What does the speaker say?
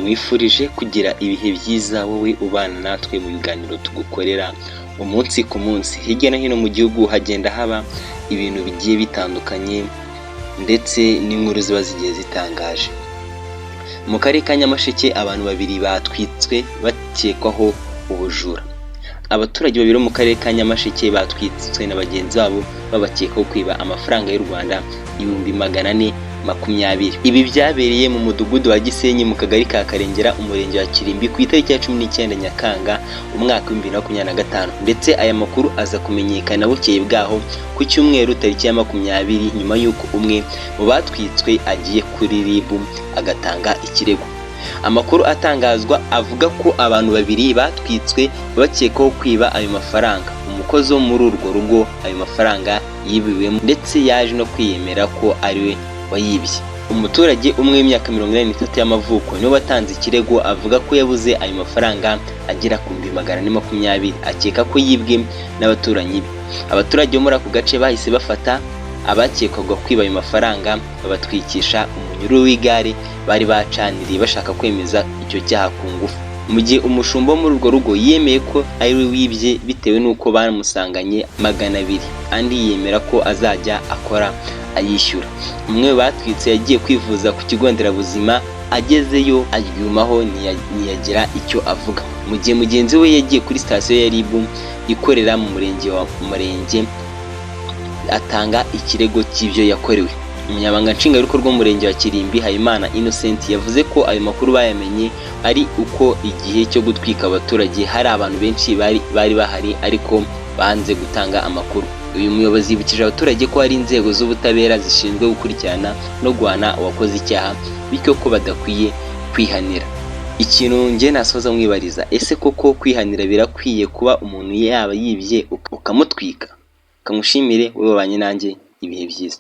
mwifurije kugira ibihe byiza wowe ubana natwe mu biganiro tugukorera umunsi ku munsi. Hirya no hino mu gihugu hagenda haba ibintu bigiye bitandukanye ndetse n'inkuru ziba zigiye zitangaje. Mu karere ka Nyamasheke abantu babiri batwitswe bakekwaho ubujura. Abaturage babiri mu karere ka Nyamasheke batwitswe na bagenzi babo babakekaho kwiba amafaranga y'u Rwanda 420. Ibi byabereye mu mudugudu wa Gisenyi mu kagari ka Karengera umurenge wa Kirimbi ku itariki ya 19 Nyakanga umwaka wa 2025, ndetse aya makuru aza kumenyekana bukeye bwaho ku cyumweru tariki ya 20 nyuma y'uko umwe mu batwitswe agiye kuri RIB agatanga ikirego. Amakuru atangazwa avuga ko abantu babiri batwitswe bakekaho kwiba ayo mafaranga. Umukozi wo muri urwo rugo ayo mafaranga yibiwemo ndetse yaje no kwiyemera ko ariwe wayibye. Umuturage umwe w'imyaka 83 y'amavuko niwe watanze ikirego avuga ko yabuze ayo mafaranga agera ku 420, akeka ko yibwe n'abaturanyi be. Abaturage bo muri ako gace bahise bafata abakekwaga kwiba ayo mafaranga babatwikisha umunyururu w'igare bari bacaniriye bashaka kwemeza icyo cyaha ku ngufu. Mu gihe umushumba wo muri urwo rugo yemeye ko ari we wibye bitewe n'uko bamusanganye 200, andi yemera ko azajya akora ayishyura. Umwe batwitse yagiye kwivuza ku kigo nderabuzima, agezeyo aryumaho ntiyagira icyo avuga. Mu gihe mugenzi we yagiye kuri sitasiyo ya RIB ikorera mu murenge atanga ikirego cy'ibyo yakorewe. Umunyabanga nshingwabikorwa w'umurenge wa Kirimbi Habimana Innocent yavuze ko ayo makuru bayamenye ari uko igihe cyo gutwika abaturage hari abantu benshi bari bahari ariko banze gutanga amakuru. Uyu muyobozi yibukije abaturage ko hari inzego z'ubutabera zishinzwe gukurikirana no guhana uwakoze icyaha, bityo ko badakwiye kwihanira. Ikintu nge nasoza mwibariza, ese koko kwihanira birakwiye kuba umuntu yaba yibye ukamutwika? Kamushimire wowe wabanye nanjye ibihe byiza.